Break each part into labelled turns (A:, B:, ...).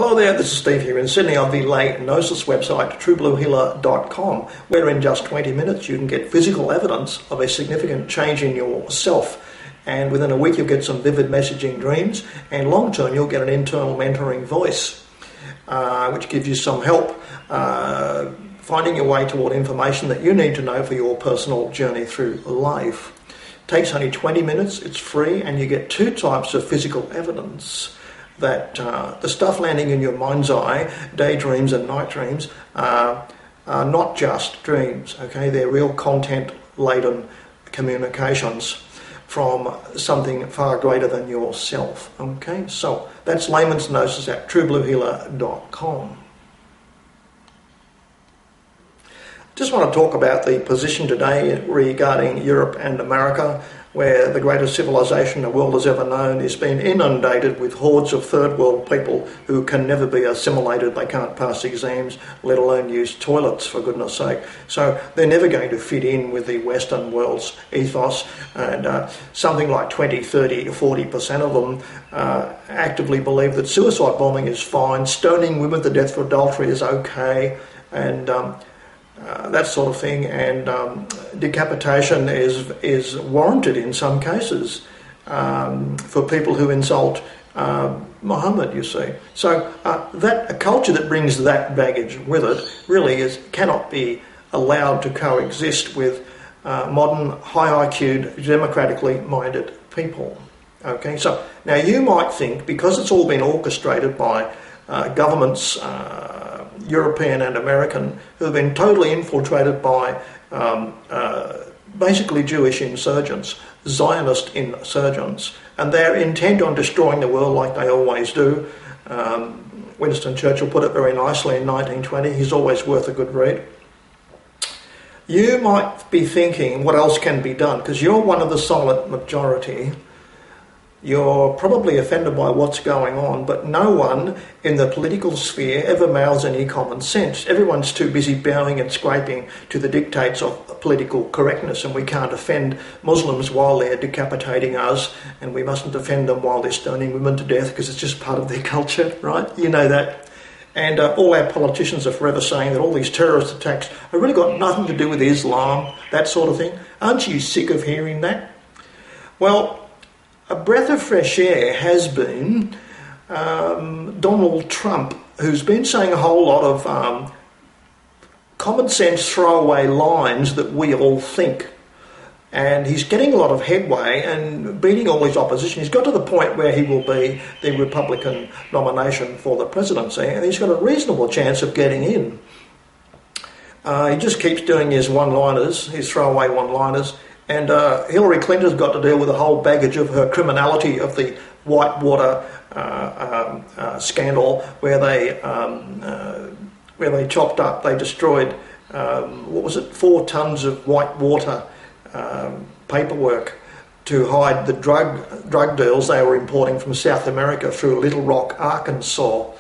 A: Hello there, this is Steve here in Sydney on the Gnosis website, truebluehealer.com, where in just 20 minutes you can get physical evidence of a significant change in yourself. And within a week you'll get some vivid messaging dreams, and long term you'll get an internal mentoring voice, which gives you some help finding your way toward information that you need to know for your personal journey through life. It takes only 20 minutes, it's free, and you get two types of physical evidence. That the stuff landing in your mind's eye, daydreams and night dreams, are not just dreams, okay? They're real content-laden communications from something far greater than yourself, okay? So that's layman's gnosis at truebluehealer.com. Just want to talk about the position today regarding Europe and America, where the greatest civilization the world has ever known is being inundated with hordes of third world people who can never be assimilated. They can't pass exams, let alone use toilets, for goodness sake. So they're never going to fit in with the Western world's ethos, and something like 20, 30, 40% of them actively believe that suicide bombing is fine, stoning women to death for adultery is okay, and that sort of thing, and decapitation is warranted in some cases for people who insult Muhammad, you see. So that a culture that brings that baggage with it really cannot be allowed to coexist with modern, high IQ'd, democratically minded people. Okay, so now you might think, because it's all been orchestrated by governments, European and American, who have been totally infiltrated by basically Jewish insurgents, Zionist insurgents, and they're intent on destroying the world like they always do. Winston Churchill put it very nicely in 1920, he's always worth a good read. You might be thinking, what else can be done? Because you're one of the silent majority. You're probably offended by what's going on, but no one in the political sphere ever mouths any common sense. Everyone's too busy bowing and scraping to the dictates of political correctness, and we can't offend Muslims while they're decapitating us, and we mustn't offend them while they're stoning women to death because it's just part of their culture, right? You know that. And all our politicians are forever saying that all these terrorist attacks have really got nothing to do with Islam, that sort of thing. Aren't you sick of hearing that? Well, a breath of fresh air has been Donald Trump, who's been saying a whole lot of common sense throwaway lines that we all think. And he's getting a lot of headway and beating all his opposition. He's got to the point where he will be the Republican nomination for the presidency, and he's got a reasonable chance of getting in. He just keeps doing his one-liners, his throwaway one-liners. And Hillary Clinton's got to deal with a whole baggage of her criminality of the Whitewater scandal, where they chopped up, they destroyed, 4 tons of Whitewater paperwork to hide the drug deals they were importing from South America through Little Rock, Arkansas,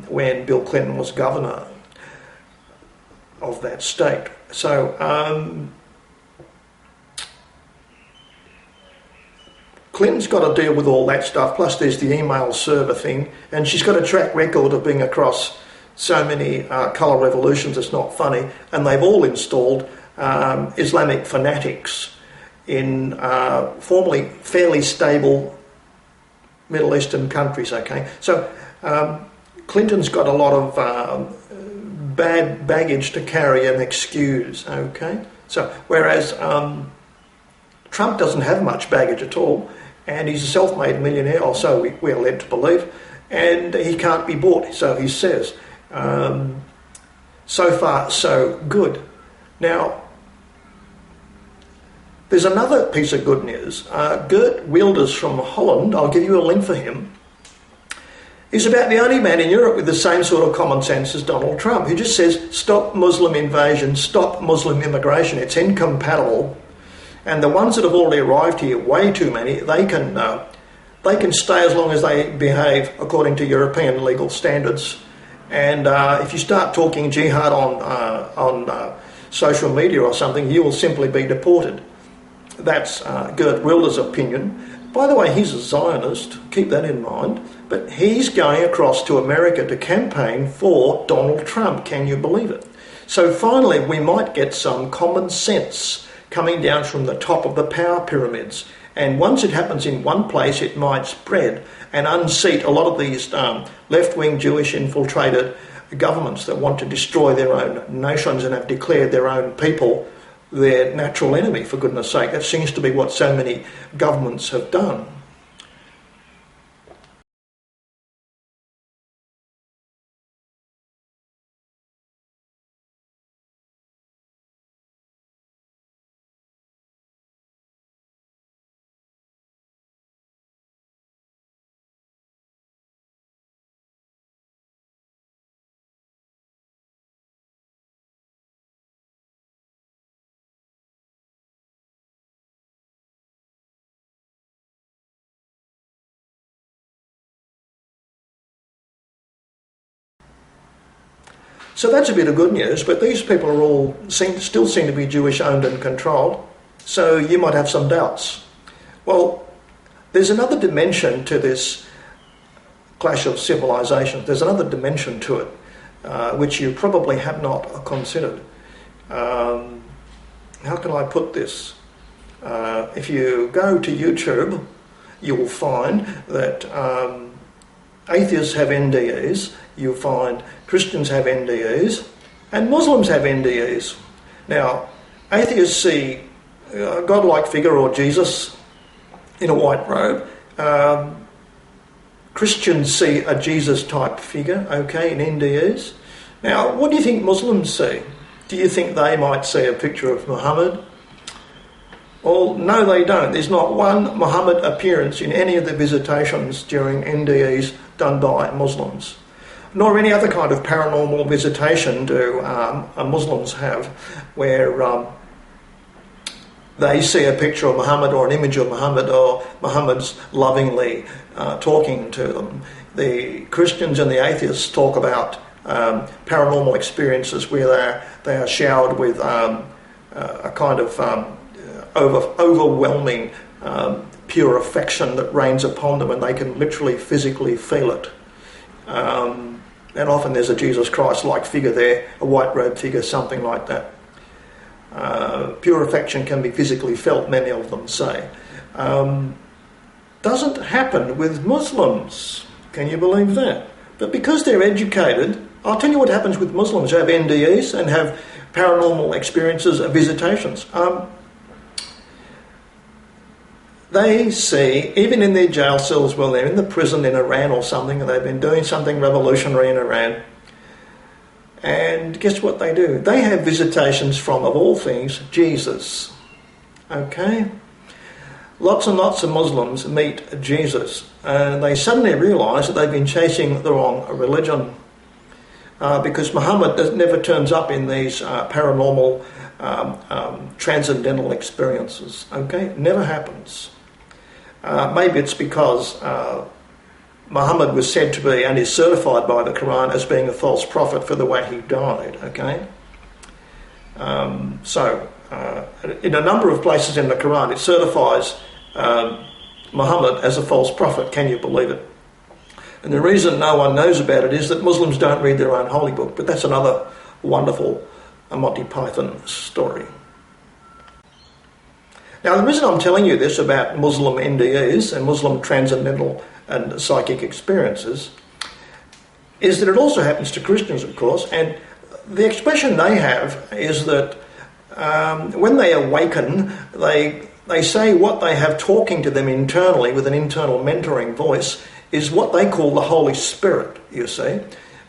A: when Bill Clinton was governor of that state. So Clinton's got to deal with all that stuff, plus there's the email server thing, and she's got a track record of being across so many colour revolutions, it's not funny, and they've all installed Islamic fanatics in formerly fairly stable Middle Eastern countries, okay? So Clinton's got a lot of bad baggage to carry and excuse, okay? So whereas Trump doesn't have much baggage at all, and he's a self-made millionaire, or so we're led to believe, and he can't be bought, so he says. So far, so good. Now, there's another piece of good news. Geert Wilders from Holland, I'll give you a link for him. He's about the only man in Europe with the same sort of common sense as Donald Trump, who just says, stop Muslim invasion, stop Muslim immigration, it's incompatible. And the ones that have already arrived here, way too many, they can stay as long as they behave according to European legal standards. And if you start talking jihad on social media or something, you will simply be deported. That's Geert Wilders' opinion. By the way, he's a Zionist, keep that in mind, but he's going across to America to campaign for Donald Trump. Can you believe it? So finally, we might get some common sense coming down from the top of the power pyramids. And once it happens in one place, it might spread and unseat a lot of these left-wing Jewish infiltrated governments that want to destroy their own nations and have declared their own people their natural enemy, for goodness sake. That seems to be what so many governments have done. So that's a bit of good news, but these people are all still seem to be Jewish owned and controlled, so you might have some doubts. Well, there's another dimension to this clash of civilizations. There's another dimension to it, which you probably have not considered. How can I put this? If you go to YouTube, you'll find that atheists have NDEs, you'll find Christians have NDEs, and Muslims have NDEs. Now, atheists see a godlike figure or Jesus in a white robe. Christians see a Jesus-type figure, okay, in NDEs. Now, what do you think Muslims see? Do you think they might see a picture of Muhammad? Well, no, they don't. There's not one Muhammad appearance in any of the visitations during NDEs done by Muslims, nor any other kind of paranormal visitation do Muslims have, where they see a picture of Muhammad or an image of Muhammad, or Muhammad's lovingly talking to them. The Christians and the atheists talk about paranormal experiences where they are showered with a kind of overwhelming pure affection that rains upon them, and they can literally physically feel it. And often there's a Jesus Christ-like figure there, a white-robed figure, something like that. Pure affection can be physically felt, many of them say. Doesn't happen with Muslims. Can you believe that? But because they're educated, I'll tell you what happens with Muslims who have NDEs and have paranormal experiences, visitations. They see, even in their jail cells, well, they're in the prison in Iran or something, and they've been doing something revolutionary in Iran. And guess what they do? They have visitations from, of all things, Jesus. Okay? Lots and lots of Muslims meet Jesus, and they suddenly realise that they've been chasing the wrong religion, because Muhammad never turns up in these paranormal, transcendental experiences. Okay? Never happens. Maybe it's because Muhammad was said to be, and is certified by the Quran as being a false prophet for the way he died, okay? In a number of places in the Quran, it certifies Muhammad as a false prophet. Can you believe it? And the reason no one knows about it is that Muslims don't read their own holy book, but that's another wonderful Monty Python story. Now, the reason I'm telling you this about Muslim NDEs and Muslim transcendental and psychic experiences is that it also happens to Christians, of course, and the expression they have is that when they awaken, they say what they have talking to them internally with an internal mentoring voice is what they call the Holy Spirit, you see.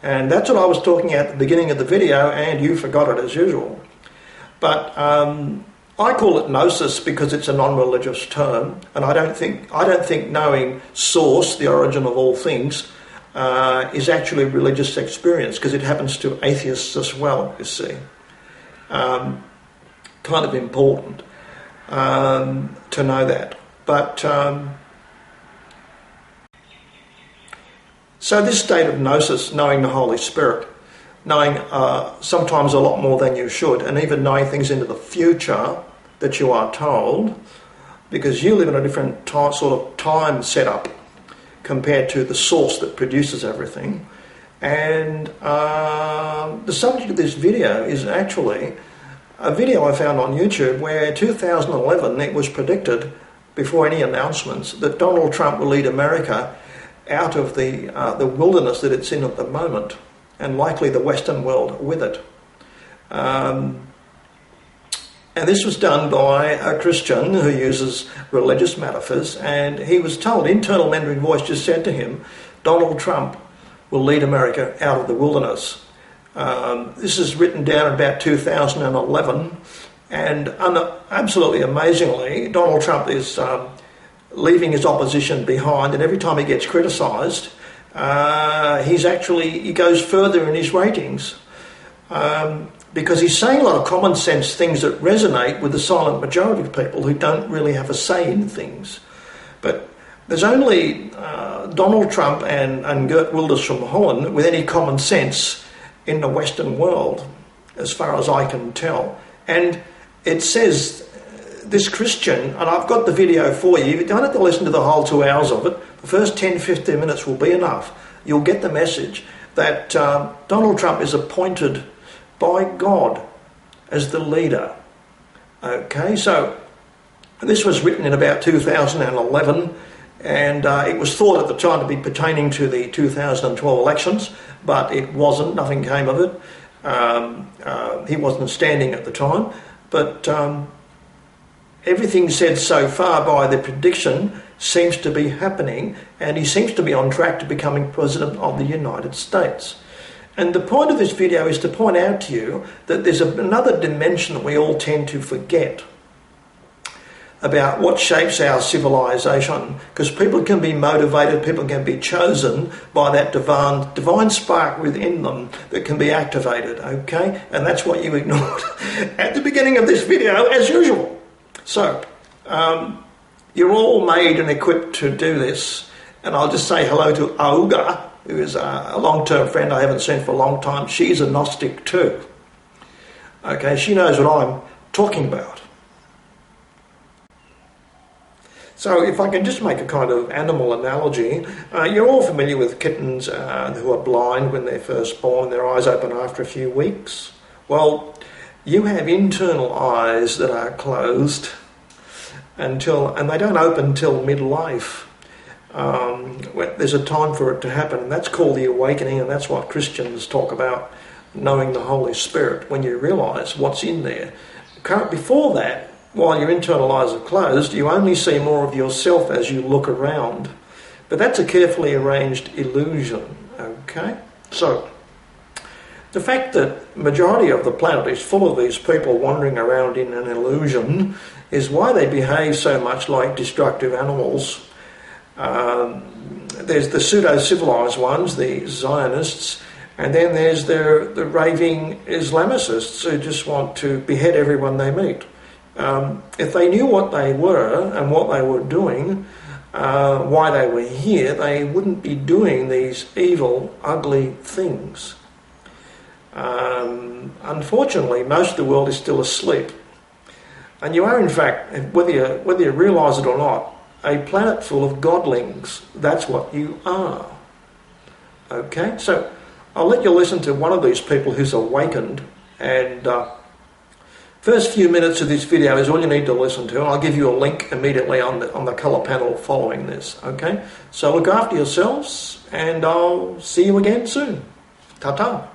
A: And that's what I was talking at the beginning of the video, and you forgot it as usual. But I call it gnosis because it's a non-religious term, and I don't think knowing source, the origin of all things, is actually a religious experience, because it happens to atheists as well, you see. Kind of important to know that. But so this state of gnosis, knowing the Holy Spirit, knowing sometimes a lot more than you should, and even knowing things into the future that you are told, because you live in a different sort of time setup compared to the source that produces everything. And the subject of this video is actually a video I found on YouTube where 2011 it was predicted, before any announcements, that Donald Trump will lead America out of the wilderness that it's in at the moment, and likely the Western world with it. And this was done by a Christian who uses religious metaphors, and he was told, internal mentoring voice just said to him, Donald Trump will lead America out of the wilderness. This is written down about 2011, and absolutely amazingly, Donald Trump is leaving his opposition behind, and every time he gets criticised, he goes further in his ratings. Because he's saying a lot of common sense things that resonate with the silent majority of people who don't really have a say in things. But there's only Donald Trump and Geert from Holland with any common sense in the Western world, as far as I can tell. And it says, this Christian, and I've got the video for you, you don't have to listen to the whole 2 hours of it, the first 10-15 minutes will be enough. You'll get the message that Donald Trump is appointed by God as the leader. Okay, so this was written in about 2011, and it was thought at the time to be pertaining to the 2012 elections, but it wasn't. Nothing came of it. He wasn't standing at the time, but everything said so far by the prediction seems to be happening, and he seems to be on track to becoming President of the United States. And the point of this video is to point out to you that there's another dimension that we all tend to forget about what shapes our civilization, because people can be motivated, people can be chosen by that divine spark within them that can be activated, okay? And that's what you ignored at the beginning of this video, as usual. So, you're all made and equipped to do this, and I'll just say hello to Auga, who is a long-term friend I haven't seen for a long time. She's a Gnostic too. Okay, she knows what I'm talking about. So if I can just make a kind of animal analogy, you're all familiar with kittens who are blind when they're first born, their eyes open after a few weeks. Well, you have internal eyes that are closed and they don't open till midlife. There's a time for it to happen, and that's called the awakening, and that's what Christians talk about, knowing the Holy Spirit, when you realise what's in there. Before that, while your internal eyes are closed, you only see more of yourself as you look around. But that's a carefully arranged illusion, okay? So, the fact that the majority of the planet is full of these people wandering around in an illusion is why they behave so much like destructive animals. There's the pseudo-civilized ones, the Zionists, and then there's the raving Islamicists who just want to behead everyone they meet. If they knew what they were and what they were doing, why they were here, they wouldn't be doing these evil, ugly things. Unfortunately, most of the world is still asleep. And you are, in fact, whether you realise it or not, a planet full of godlings. That's what you are. Okay? So I'll let you listen to one of these people who's awakened, and first few minutes of this video is all you need to listen to, and I'll give you a link immediately on the colour panel following this. Okay? So look after yourselves, and I'll see you again soon. Ta-ta.